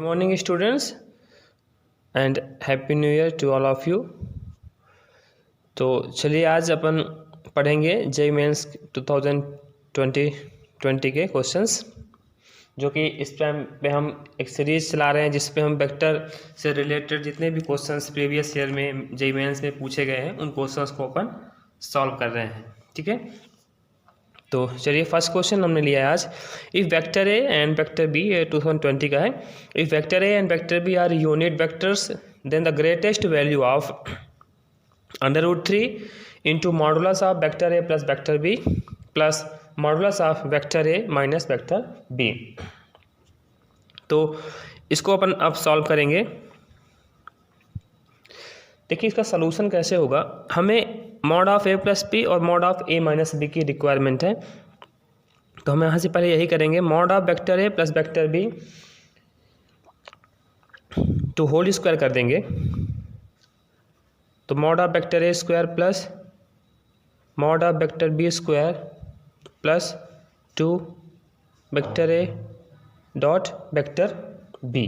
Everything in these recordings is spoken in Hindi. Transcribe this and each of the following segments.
morning students and happy new year to all of you। तो चलिए आज अपन पढ़ेंगे जेईई मेंस 2020 के क्वेश्चंस, जो कि इस टाइम पे हम एक सीरीज़ चला रहे हैं जिस पे हम वेक्टर से रिलेटेड जितने भी क्वेश्चंस प्रीवियस ईयर में जेईई मेंस में पूछे गए हैं उन क्वेश्चंस को अपन सॉल्व कर रहे हैं। ठीक है, तो चलिए फर्स्ट क्वेश्चन हमने लिया है आज। If vector A and vector B 2020 का है। If vector A and vector B are unit vectors then the greatest value of √3 into modulus of vector A plus vector B plus modulus of vector A minus vector B. तो इसको अपन अब सॉल्व करेंगे। देखिए इसका सलूशन कैसे होगा। हमें mod of A plus B और mod of A minus B की रिक्वायरमेंट है, तो हम यहाँ से पहले यही करेंगे। Mod of vector A plus vector B तो होल स्क्वायर कर देंगे, तो mod of vector A square plus mod of vector B square plus 2 vector A dot vector B.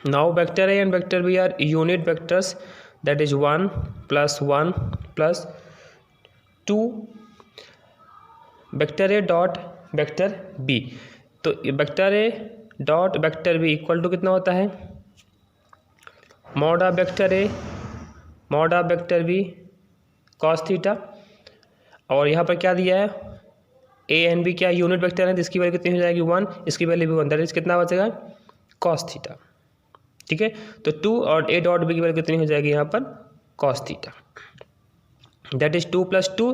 Now vector A and vector B are unit vectors, that is 1 plus 1 plus 2 vector A dot vector B. तो vector A dot vector B equal to कितना होता है, mod of vector A mod of vector B cos theta, और यहाँ पर क्या दिया है ए एंड बी क्या यूनिट वेक्टर है, जिसकी वैल्यू कितनी हो जाएगी 1, इसकी वैल्यू भी 1, दैट इज कितना बचेगा कॉस थीटा। ठीक है, तो 2 और ए डॉट बी की वैल्यू कितनी हो जाएगी यहाँ पर कॉस थीटा, दैट इज 2 + 2,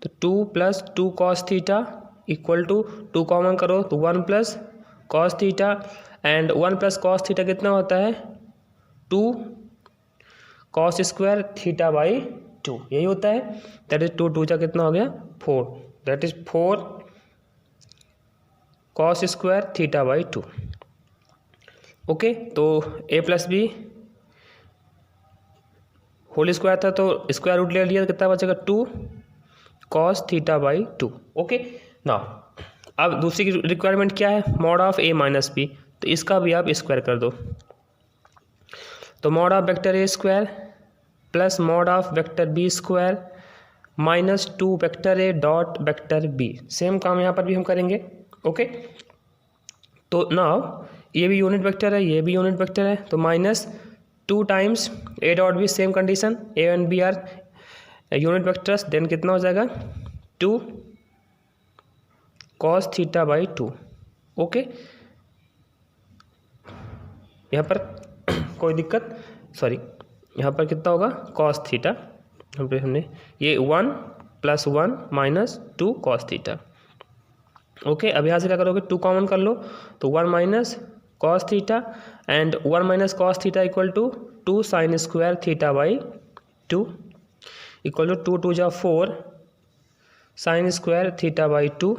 तो 2 + 2 cos theta equal to 2 common करो तो 1 + cos theta, and 1 + cos theta कितना होता है 2 कॉस स्क्वायर थीटा बाई 2, यही होता है। दैट इज 2 2 कितना हो गया 4, that is 4 cos square theta by 2। Okay, तो ए प्लस बी होल स्क्वायर था तो स्क्वायर रूट ले लिया तो कितना बचेगा 2 cos theta by 2। Okay, now अब दूसरी रिक्वायरमेंट क्या है, mod of A minus B, तो इसका भी आप स्क्वायर कर दो। तो mod of vector A square plus mod of vector B square minus 2 vector A dot vector B. Same काम यहाँ पर भी हम करेंगे। ओके, तो नाउ ये भी यूनिट वेक्टर है, ये भी यूनिट वेक्टर है, तो minus 2 times A dot B, same condition, A and B are unit vectors, then कितना हो जाएगा 2 कॉस थीटा बाई 2। ओके, यहाँ पर कोई दिक्कत, सॉरी यहाँ पर कितना होगा कॉस थीटा, यहाँ पे हमने ये 1 + 1 माइनस 2 कॉस थीटा। ओके, अब यहाँ से क्या करोगे 2 कॉमन कर लो तो 1 minus cos theta, and 1 minus cos theta equal to 2 sine square theta by 2 equal to 2 × 4 sine square theta by 2,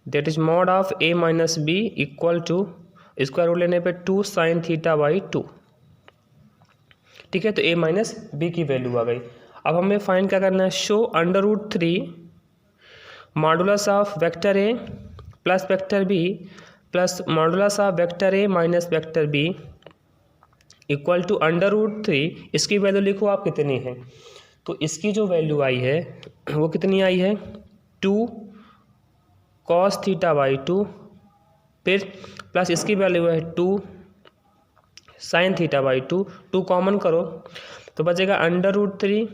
that is mod of A minus B equal to square root लेने पे 2 साइन थीटा बाई 2। ठीक है, तो ए माइनस बी की वैल्यू आ गई। अब हमें फाइंड क्या करना है, show √3 modulus of vector A plus vector B plus modulus of vector A minus vector B equal to √3। इसकी वैल्यू लिखो आप कितनी है, तो इसकी जो वैल्यू आई है वो कितनी आई है 2 कॉस थीटा बाई 2, फिर प्लस इसकी वैल्यू है 2 साइन थीटा बाई 2, 2 कॉमन करो तो बचेगा √3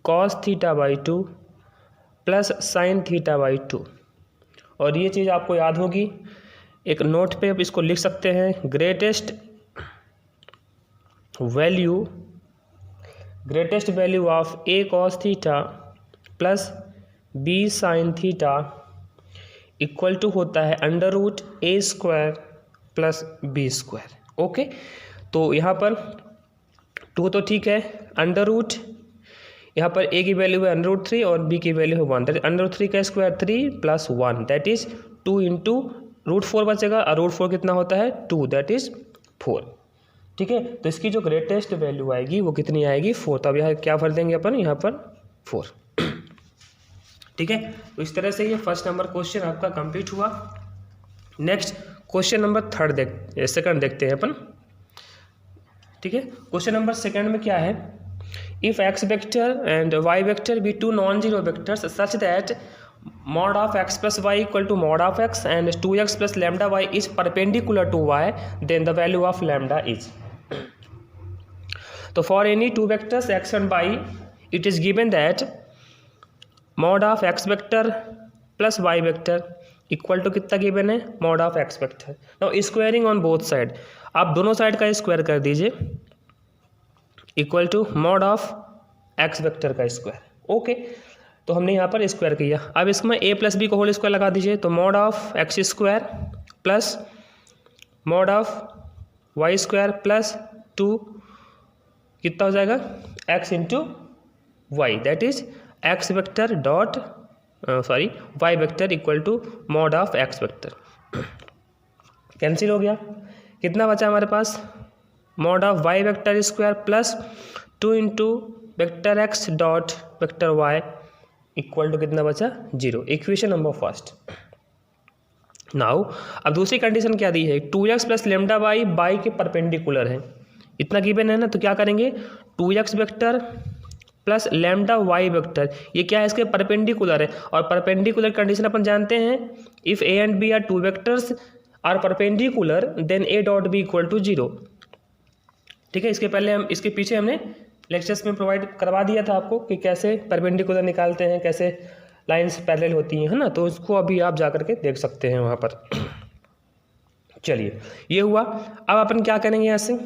cos theta by 2 plus sine theta by 2। और ये चीज़ आपको याद होगी, एक नोट पे आप इसको लिख सकते हैं, greatest value of A cos theta plus B sine theta equal to होता है √a² प्लस b²। ओके, तो यहाँ पर 2 तो ठीक है, अंडर यहाँ पर a की वैल्यू है √3 और b की वैल्यू है 1, दैट इज √3 का स्क्वायर 3 + 1, दैट इज 2 × √4 बचेगा, और √4 कितना होता है 2, दैट इज 4। ठीक है, तो इसकी जो ग्रेटेस्ट वैल्यू आएगी वो कितनी आएगी 4। तो अब यहाँ क्या भर देंगे अपन, यहाँ पर 4। ठीक है, तो इस तरह से ये फर्स्ट नंबर क्वेश्चन आपका कंप्लीट हुआ। नेक्स्ट क्वेश्चन नंबर सेकंड देखते हैं अपन, ठीक है। क्वेश्चन नंबर सेकंड में क्या है, if X vector and Y vector be two non zero vectors such that mod of x plus y equal to mod of x and 2x plus lambda y is perpendicular to y, then the value of lambda is. तो for any two vectors x and y it is given that mod of x vector plus y vector equal to कितना गिवन है, mod of x vector. Now squaring on both side, आप दोनों साइड का स्क्वायर कर दीजिए, equal to mod of x vector का स्क्वायर. ओके, तो हमने यहाँ पर स्क्वायर किया. अब इसमें a प्लस बी को होल स्क्वायर लगा दीजिए, तो mod of x square plus mod of y square plus 2 कितना हो जाएगा, x into Y, that is x vector dot y vector equal to mod of x vector. Cancel हो गया, कितना बचा हमारे पास, mod of y vector square plus 2 into vector x डॉट वेक्टर y इक्वल टू कितना बचा, 0. Equation number first. नाउ अब दूसरी कंडीशन क्या दी है, 2x plus lambda Y Y के परपेंडिकुलर है, इतना गिवन है ना. तो क्या करेंगे, 2x vector plus lambda Y vector, ये क्या है, इसके परपेंडिकुलर है. और परपेंडिकुलर कंडीशन अपन जानते हैं, if A and B are two vectors are perpendicular then A dot B equal to 0. ठीक है, इसके पीछे हमने लेक्चर्स में प्रोवाइड करवा दिया था आपको कि कैसे परपेंडिकुलर निकालते हैं, कैसे लाइंस पैरेलल होती हैं, है ना. तो इसको अभी आप जा करके देख सकते हैं वहाँ पर. चलिए, ये हुआ. अब अपन क्या करेंगे, यहाँ से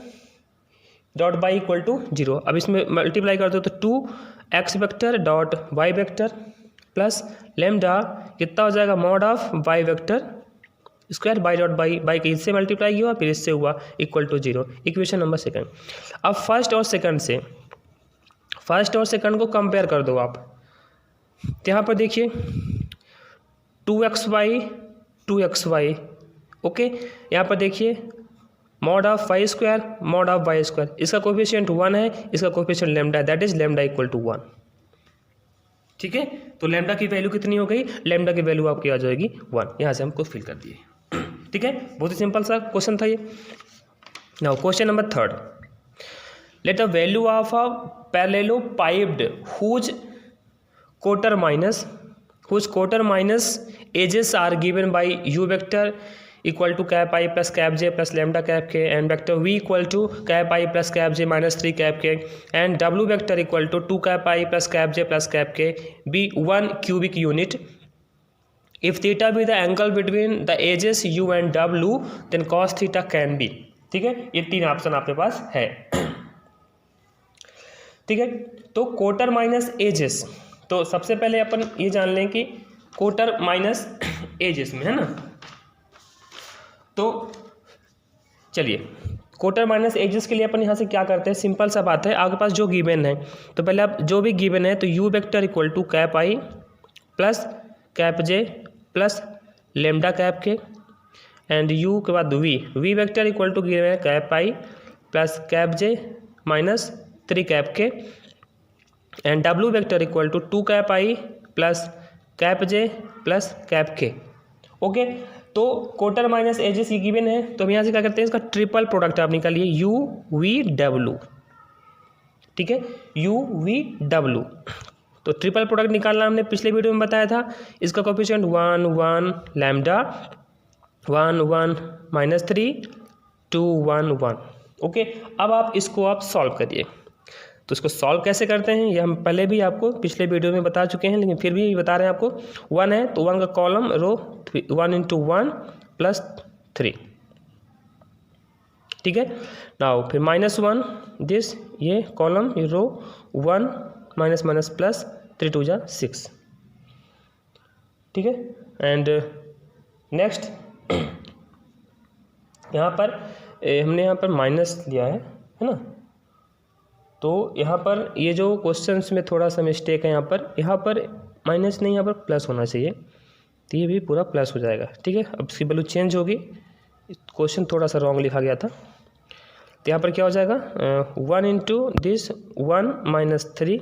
डॉट बाई इक्वल टू 0. अब इसमें मल्टीप्लाई कर दो तो 2x vector dot Y vector plus lambda कितना हो जाएगा, mod of Y vector square Y dot Y के इससे मल्टीप्लाई हुआ, फिर इससे हुआ equal to 0. Equation number second. अब फर्स्ट और सेकंड को कंपेयर कर दो आप. तो यहाँ पर देखिए 2xy ओके. यहाँ पर देखिए mod of Y square mod of Y square, इसका कोफिशिएंट 1 है, इसका coefficient lambda, that is lambda equal to 1. ठीक है, तो लेमडा की वैल्यू कितनी हो गई, लेमडा की वैल्यू आपकी आ जाएगी 1. यहाँ से हमको फिल कर दिए. ठीक है, बहुत ही सिंपल सा क्वेश्चन था ये. Now question number third, let the value of a parallelepiped whose quarter minus edges are given by u vector equal to cap I plus cap j plus lambda cap k and vector v equal to cap I plus cap j minus 3 cap k and w vector equal to 2 cap I plus cap j plus cap k be 1 cubic unit. If theta be the angle between the edges u and w then cos theta can be. ठीक है, ये 3 ऑप्शन आपके पास है. ठीक है, तो क्वार्टर माइनस एजेस, तो सबसे पहले अपन ये जान लें कि क्वार्टर माइनस एजेस में, है ना. तो चलिए, क्वार्टर माइनस एजेस के लिए अपन यहाँ से क्या करते हैं, सिंपल सा बात है. आपके पास जो गिवन है, तो पहले आप जो भी गिवन है, तो U vector equal to cap I plus cap J plus lambda cap K and U के बाद V vector equal to given है cap I plus cap J minus 3 cap K and W vector equal to 2 cap I plus cap J plus cap K. Okay, तो क्वार्टर माइनस एजेस ये गिवन है, तो हम यहाँ से क्या करते हैं, इसका ट्रिपल प्रोडक्ट आप निकालिए, यू वी डब्ल्यू. ठीक है, यू वी डब्ल्यू, तो ट्रिपल प्रोडक्ट निकालना हमने पिछले वीडियो में बताया था. इसका कोफिशिएंट 1 1 लैम्डा 1 1 माइनस 3 2 1 1. ओके, अब आप इसको आप सॉल्व करिए. तो इसको सॉल्व कैसे करते हैं, ये हम पहले भी आपको पिछले वीडियो में बता चुके हैं, लेकिन फिर भी बता रहे हैं आपको. 1 है तो 1 का कॉलम रो 1 इंटू 1 प्लस 3. ठीक है, नाउ फिर -1 दिस, ये कॉलम ये रो 1 माइनस माइनस प्लस 3 2 जा 6. ठीक है, एंड नेक्स्ट यहाँ पर हमने यहाँ पर माइनस लिया है ना. तो यहाँ पर ये जो क्वेश्चंस में थोड़ा सा मिस्टेक है, यहाँ पर माइनस नहीं, यहाँ पर प्लस होना चाहिए, तो ये भी पूरा प्लस हो जाएगा. ठीक है, अब इसकी वैल्यू चेंज होगी, क्वेश्चन थोड़ा सा रॉन्ग लिखा गया था. तो यहाँ पर क्या हो जाएगा, 1 into this 1 minus 3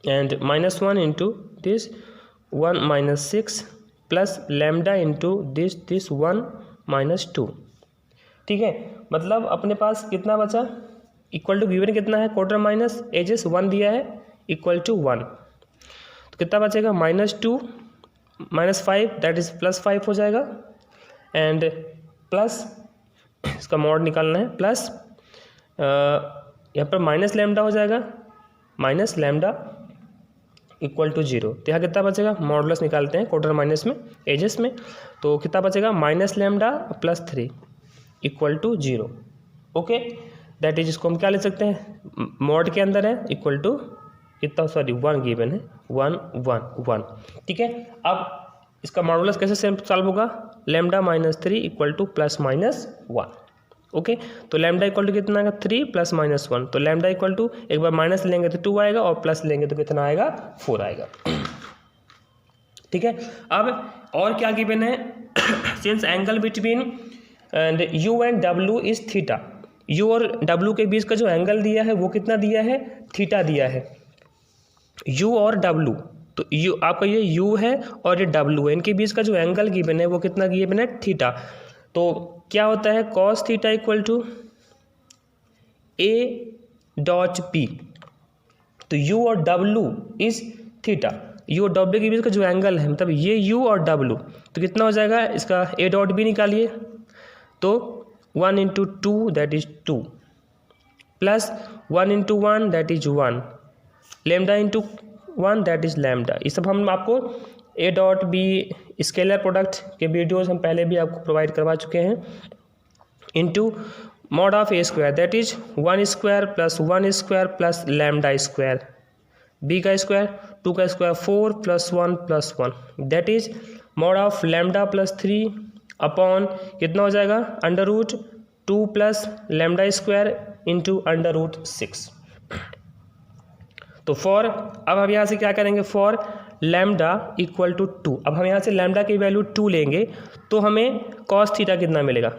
and -1 into this 1 minus 6 plus lambda into this 1 -2। ठीक है, मतलब अपने पास कितना बचा, इक्वल टू गिवन कितना है, क्वार्टर माइनस एजेस 1 दिया है, इक्वल टू 1, तो कितना बचेगा, -2 -5 दैट इज +5 हो जाएगा, एंड प्लस इसका मॉड निकालना है, प्लस यहाँ पर माइनस लैम्डा हो जाएगा, माइनस लैम्डा इक्वल टू 0, तो यहाँ कितना बचेगा, मॉडुलस निकालते हैं क्वार्टर माइनस में एजेस में, तो कितना बचेगा, minus lambda +3 equal to 0। Okay, that is, इसको हम क्या ले सकते हैं, मॉड के अंदर है, इक्वल टू कितना, सॉरी 1 गिवन है, 1 1 1। ठीक है, अब इसका मॉडुलस कैसे सॉल्व होगा, लैम्डा -3 इक्वल टू +-1। ओके, तो लैम्डा इक्वल टू कितना आएगा, 3 +-1, तो लैम्डा इक्वल टू एक बार माइनस लेंगे तो 2 आएगा, और प्लस लेंगे तो कितना आएगा, 4 आएगा। ठीक है, अब और क्या गिवन है, since angle between and you and W is theta, you और डब्ल्यू के बीच का जो एंगल दिया है वो कितना दिया है, थीटा दिया है, यू और डब्ल्यू, तो यू आपका ये यू है और ये डब्ल्यू है, इनके बीच का जो एंगल गिवन है वो कितना गिवन है, थीटा। तो क्या होता है, cos theta equal to A.P, तो यू और डब्ल्यू इज थीटा, यू और डब्ल्यू के बीच का जो एंगल है, मतलब ये यू और डब्ल्यू, तो कितना हो जाएगा, इसका A.B निकालिए, तो 1 × 2 that is 2, plus 1 × 1 that is 1, lambda × 1 that is lambda. ये सब हम आपको A.B स्केलर प्रोडक्ट के वीडियोस हम पहले भी आपको प्रोवाइड करवा चुके हैं, into mod of A² that is 1² + 1² plus lambda square, B का स्क्वायर 2 का square 4 + 1 + 1 that is mod of lambda +3 upon कितना हो जाएगा, √2 + लैम्डा स्क्वायर इंटू √6। तो फॉर, अब हम यहाँ से क्या करेंगे, फॉर लैम्डा इक्वल टू 2, अब हम यहाँ से लैम्डा की वैल्यू 2 लेंगे तो हमें कॉस थीटा कितना मिलेगा,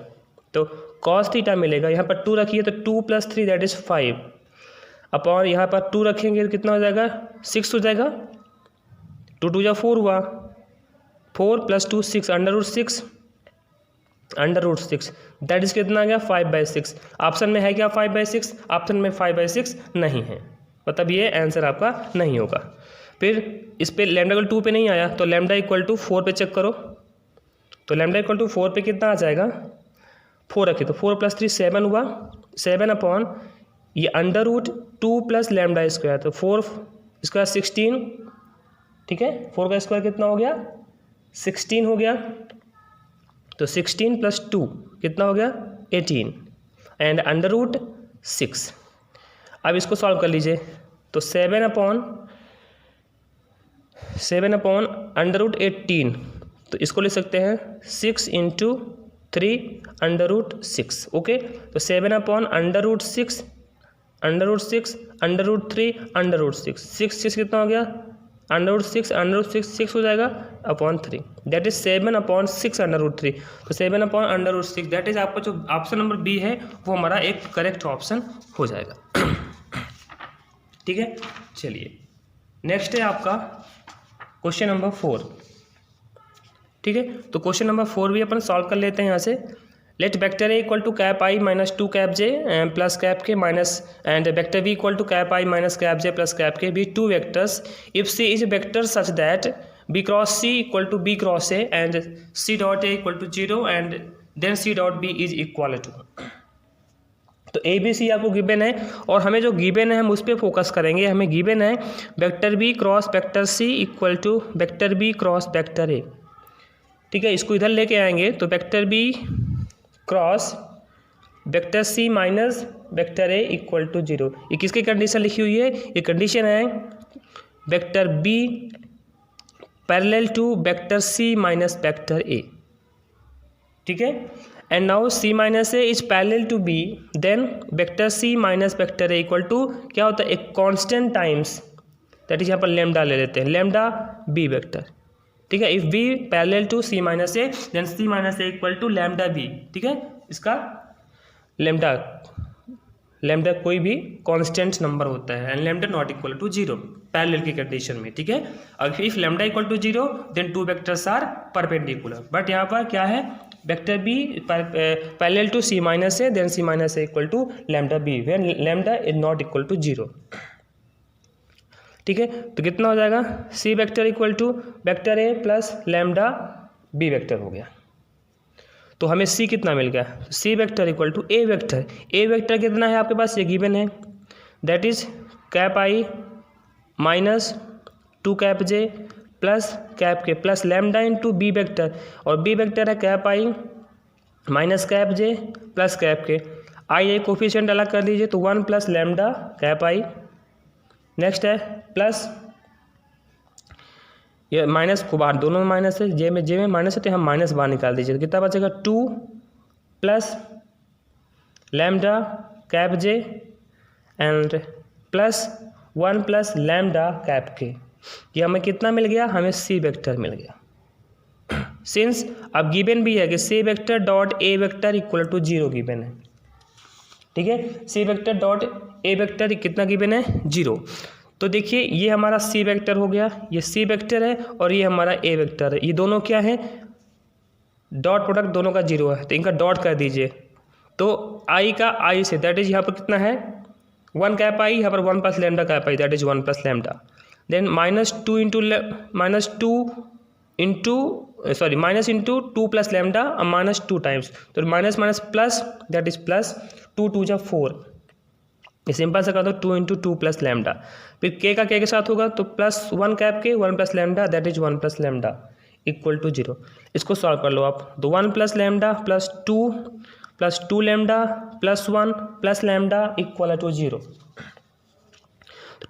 तो कॉस थीटा मिलेगा, यहाँ पर 2 रखिए तो 2 + 3 दैट इज 5 अपॉन यहाँ पर 2 रखेंगे तो कितना हो जाएगा, 6 हो जाएगा, 2 × 2 = 4 हुआ, 4 + 2 6 √6 दैट इज कितना आ गया, 5/6। ऑप्शन में है क्या 5/6, ऑप्शन में 5/6 नहीं है, मतलब ये आंसर आपका नहीं होगा। फिर इस पे लैम्डा इक्वल 2 पे नहीं आया, तो लैम्डा इक्वल टू 4 पे चेक करो, तो लैम्डा इक्वल टू 4 पे कितना आ जाएगा, 4 रखे तो 4 + 3 7 हुआ, 7 अपॉन ये √2 + लैम्डा स्क्वायर, तो 4 इसका 16, ठीक है, 4 का स्क्वायर कितना हो गया, 16 हो गया, तो 16 + 2 कितना हो गया, 18 एंड √6। अब इसको सॉल्व कर लीजिए, तो 7 अपॉन √18, तो इसको ले सकते हैं 6 × 3 √6। ओके, तो 7 अपॉन √6 √3 √6, 6 कितना हो गया, √6 6 हो जाएगा अपॉन 3 दैट इज 7 अपॉन 6 √3, तो 7 अपॉन √6 दैट इज आपका जो ऑप्शन नंबर बी है वो हमारा एक करेक्ट ऑप्शन हो जाएगा। ठीक है, चलिए नेक्स्ट है आपका क्वेश्चन नंबर 4। ठीक है, तो क्वेश्चन नंबर 4 भी अपन सॉल्व कर लेते हैं यहाँ से। Let vector A equal to cap I minus 2 cap J plus cap K minus and vector B equal to cap I minus cap J plus cap K be 2 vectors if C is vector such that B cross C equal to B cross A and C dot A equal to 0 and then C dot B is equal to. तो ए बी सी आपको गिवन है और हमें जो गिवन है हम उस पर फोकस करेंगे। हमें गिवन है vector B cross vector C equal to vector B cross vector A. ठीक है, इसको इधर लेके आएंगे तो vector B cross vector C minus vector A equal to 0। ये किसकी कंडीशन लिखी हुई है? ये कंडीशन है vector B parallel to vector C minus vector A. ठीक है, and now c minus A is parallel to b, then vector c minus vector A equal to क्या होता है? एक कांस्टेंट टाइम्स दैट इज यहाँ पर लेमडा ले लेते हैं, लेमडा b वेक्टर। ठीक है, if b parallel to c minus A then c minus A equal to lambda b। ठीक है, इसका लेमडा कोई भी कांस्टेंट नंबर होता है and lambda not equal to 0 parallel की कंडीशन में। ठीक है, अब if lambda equal to 0 then two vectors are perpendicular, but यहाँ पर क्या है vector B parallel to C minus A, then C minus A equal to lambda B when lambda is not equal to 0। ठीक है, तो कितना हो जाएगा, C vector equal to vector A plus lambda B vector हो गया। तो हमें सी कितना मिल गया, C vector equal to A vector. A vector कितना है आपके पास, ये गिवन है, that is cap I minus 2 cap J plus cap K plus lambda into B vector, और बी वेक्टर है cap I minus cap J plus cap K. I ए कोफिशिएंट अलग कर दीजिए, तो 1 plus lambda cap I. Next है प्लस, ये माइनस को बाहर, दोनों में माइनस है, जे में माइनस है, तो हम माइनस बाहर निकाल दीजिए, तो कितना बचेगा 2 plus lambda cap J and plus 1 plus lambda cap के। ये हमें कितना मिल गया, हमें सी वेक्टर मिल गया। सिंस अब गिवन भी है कि C vector dot A vector equal to 0 given है। ठीक है, C vector dot A vector कितना गिवन है, 0। तो देखिए ये हमारा सी वेक्टर हो गया, ये सी वेक्टर है और ये हमारा ए वेक्टर है, ये दोनों क्या है, डॉट प्रोडक्ट दोनों का 0 है, तो इनका डॉट कर दीजिए। तो आई का आई से, दैट इज यहाँ पर कितना है 1 कैप आई, यहाँ पर 1 plus lambda cap I, that is 1 plus lambda, then minus two plus lambda और माइनस 2 टाइम्स, तो minus minus plus, that is plus 2 2 जा 4। ये सिंपल सा कर दो 2 इंटू 2 प्लस लैम्डा, फिर के का के के साथ होगा तो plus 1 cap K 1 plus lambda, that is 1 plus lambda equal to 0। इसको सॉल्व कर लो आप, तो 1 plus lambda plus 2 lambda plus 1 plus lambda equal to 0।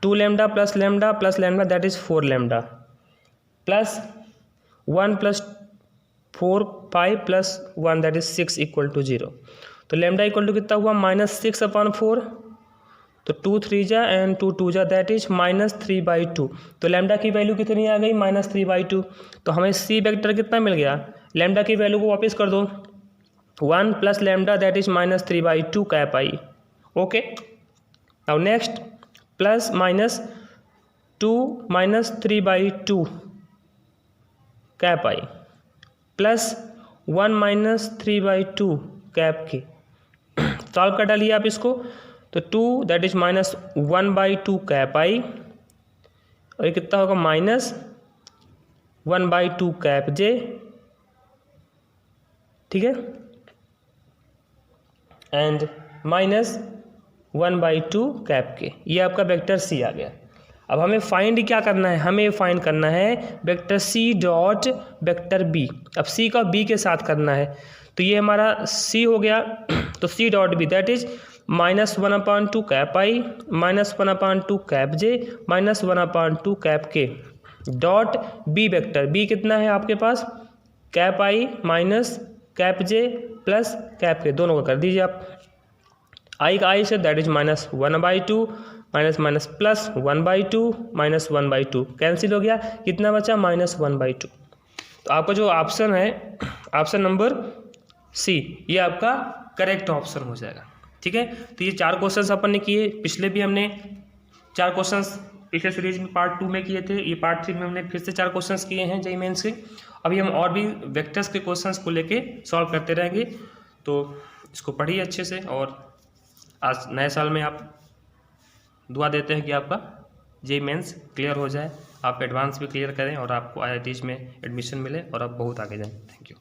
2 lambda plus lambda that is 4 lambda plus 1 plus 4 5 plus 1 that is 6 equal to 0। तो लैम्डा इक्वल टू कितना हुआ -6/4, तो 2 3 जा एंड 2 2 जा, दैट इज -3/2। तो लैम्डा की वैल्यू कितनी आ गई, -3/2। तो हमें सी वेक्टर कितना मिल गया, लैम्डा की वैल्यू को वापस कर दो, 1 plus lambda that is -3/2 cap I. Okay, now next plus minus 2 -3/2 cap I plus 1 -3/2 cap की। सॉल्व कर डालिए आप इसको, तो 2 दैट इज -1/2 कैप आई, और ये कितना होगा -1/2 कैप जे। ठीक है, एंड -1/2 कैप के। ये आपका वेक्टर सी आ गया। अब हमें फाइंड क्या करना है, हमें फाइंड करना है vector C dot vector B. अब सी का बी के साथ करना है, तो ये हमारा सी हो गया, तो C dot B that is -1/2 cap I -1/2 cap J -1/2 cap K dot B vector. B कितना है आपके पास, cap I minus cap J plus cap K, दोनों का कर दीजिए आप। आई का आई से that is -1/2 minus minus plus 1/2 -1/2 cancel हो गया, कितना बचा -1/2। तो आपका जो ऑप्शन है, ऑप्शन नंबर सी, ये आपका करेक्ट ऑप्शन हो जाएगा। ठीक है, तो ये 4 क्वेश्चंस अपन ने किए, पिछले भी हमने 4 क्वेश्चंस पिछले सीरीज में पार्ट 2 में किए थे, ये पार्ट 3 में हमने फिर से 4 क्वेश्चंस किए हैं जेईई मेंस के। अभी हम और भी वेक्टर्स के क्वेश्चंस को लेके सॉल्व करते रहेंगे, तो इसको पढ़िए अच्छे से, और आज नए साल में आप दुआ देते हैं कि आपका जेईई मेंस क्लियर हो जाए, आप एडवांस भी क्लियर करें और आपको IITs में एडमिशन मिले और आप बहुत आगे जाएं। Thank you.